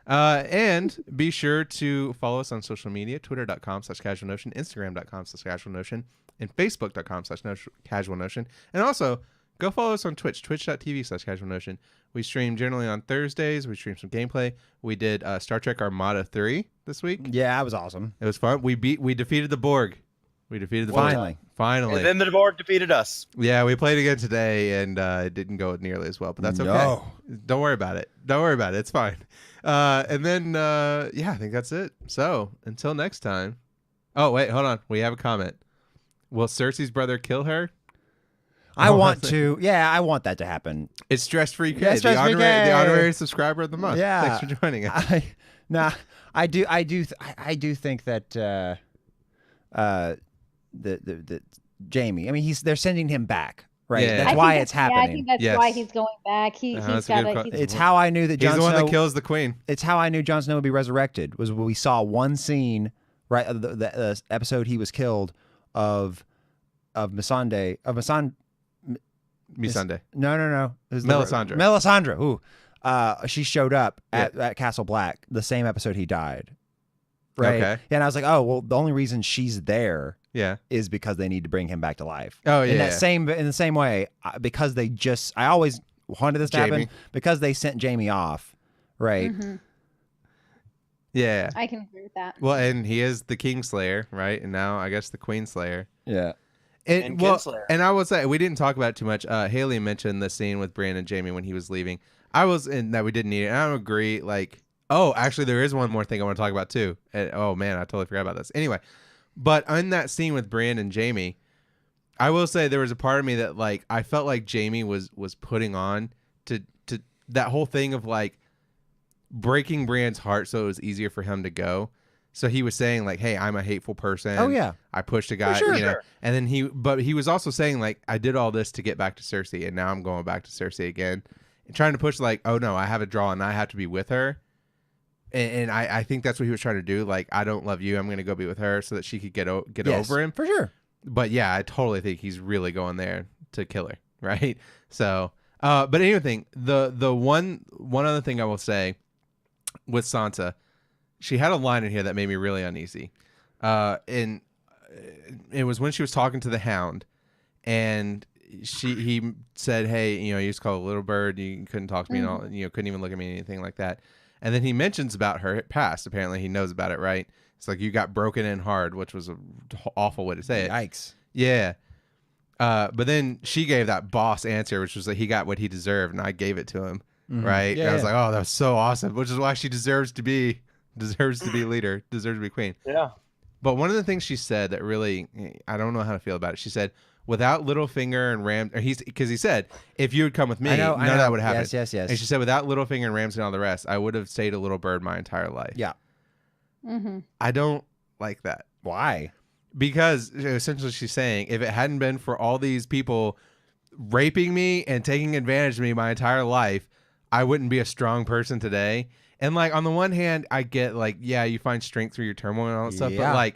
And be sure to follow us on social media: twitter.com/casualnotion, instagram.com/casualnotion, and facebook.com/casualnotion. And also, go follow us on Twitch, twitch.tv/casualnotion. We stream generally on Thursdays. We stream some gameplay. We did Star Trek Armada 3 this week. Yeah, that was awesome. It was fun. We defeated the Borg. We defeated the Borg. Finally. And then the Borg defeated us. Yeah, we played again today, and it didn't go nearly as well, but that's okay. Don't worry about it. It's fine. And then, I think that's it. So, until next time. Oh, wait, hold on. We have a comment. Will Cersei's brother kill her? I want to. Yeah, I want that to happen. It's Stress-Free K, Yeah, Stress-Free K. the honorary subscriber of the month. Yeah. Thanks for joining us. I do think that the Jamie. I mean, they're sending him back, right? Yeah. That's why it's happening. Yeah, I think that's why he's going back. He's got. It's how I knew that Jon Snow. He's the one that kills the queen. It's how I knew Jon Snow would be resurrected. Was when we saw one scene, right? The episode he was killed of Missandei. Missandei. No. Melisandre. Melisandre. Ooh. She showed up at Castle Black, the same episode he died. Right. Okay. Yeah, and I was like, oh, well, the only reason she's there is because they need to bring him back to life. Oh, yeah. In the same way, because I always wanted this to happen because they sent Jamie off. Right. Mm-hmm. Yeah. I can agree with that. Well, and he is the Kingslayer, right? And now I guess the Queenslayer. Yeah. And Kinslayer. And I will say, we didn't talk about it too much. Haley mentioned the scene with Bran and Jamie when he was leaving. I was in that we didn't need it. And I don't agree. Actually, there is one more thing I want to talk about too. And, oh man, I totally forgot about this. Anyway, but in that scene with Bran and Jamie, I will say there was a part of me that I felt like Jamie was putting on to that whole thing of breaking Bran's heart so it was easier for him to go. So he was saying hey, I'm a hateful person. Oh yeah, I pushed a guy, sure. And then he was also saying I did all this to get back to Cersei, and now I'm going back to Cersei again, and trying to push oh no, I have a draw and I have to be with her. And I think that's what he was trying to do. I don't love you. I'm going to go be with her so that she could get over him. For sure. But yeah, I totally think he's really going there to kill her. Right. So, but anything, the one other thing I will say with Sansa, she had a line in here that made me really uneasy. And it was when she was talking to the Hound, and he said, hey, you used to call a little bird. You couldn't talk to me and all, couldn't even look at me, anything like that. And then he mentions about her past. Apparently, he knows about it, right? It's you got broken in hard, which was an awful way to say it. Yikes. Yeah. But then she gave that boss answer, which was he got what he deserved, and I gave it to him, right? Yeah, and I was like, oh, that was so awesome, which is why she deserves to be leader, deserves to be queen. Yeah. But one of the things she said that really, I don't know how to feel about it. She said, without Littlefinger and Ramsay, because he said, if you would come with me, none of that would happen. Yes. And she said, without Littlefinger and Ramsay and all the rest, I would have stayed a little bird my entire life. Yeah. Mm-hmm. I don't like that. Why? Because essentially she's saying, if it hadn't been for all these people raping me and taking advantage of me my entire life, I wouldn't be a strong person today. And on the one hand, I get you find strength through your turmoil and all that stuff, but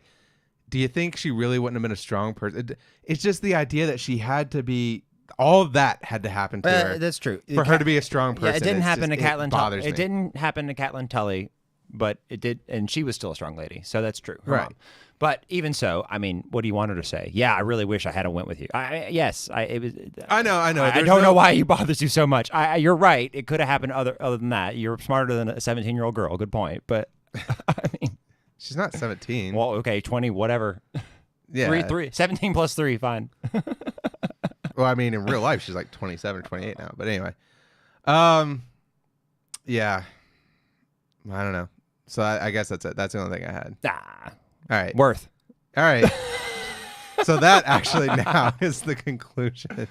do you think she really wouldn't have been a strong person? It's just the idea that she had to be, all of that had to happen to her. That's true. For her to be a strong person. Yeah, it didn't happen to Catelyn Tully. It didn't happen to Catelyn Tully, but it did, and she was still a strong lady, so that's true. Right. But even so, I mean, what do you want her to say? Yeah, I really wish I had went with you. I know. I don't know why it bothers you so much. You're right. It could have happened other than that. You're smarter than a 17-year-old girl. Good point. But I mean, she's not 17. Well, okay, 20, whatever. Yeah. 17 plus 3, fine. Well, I mean, in real life, she's 27 or 28 now. But anyway. Yeah. I don't know. So I guess that's it. That's the only thing I had. All right. Worth. All right. So that actually now is the conclusion.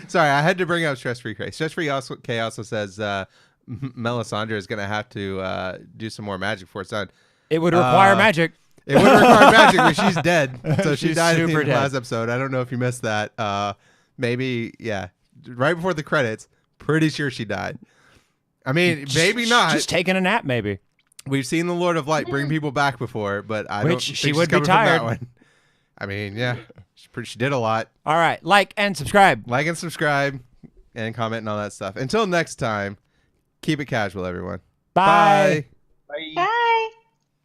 Sorry, I had to bring up Stress-Free K. Stress-Free K also says Melisandre is going to have to do some more magic before it's done. It would require magic. It would require magic, but she's dead. So she She's died in the super dead. last episode. I don't know if you missed that. Maybe, yeah. Right before the credits, pretty sure she died. I mean, maybe not. Just taking a nap, maybe. We've seen the Lord of Light bring people back before, but I don't think she she's would be coming from that tired. one. I mean, yeah. She did a lot. All right. Like and subscribe. Like and subscribe and comment and all that stuff. Until next time, keep it casual, everyone. Bye. Bye. Bye.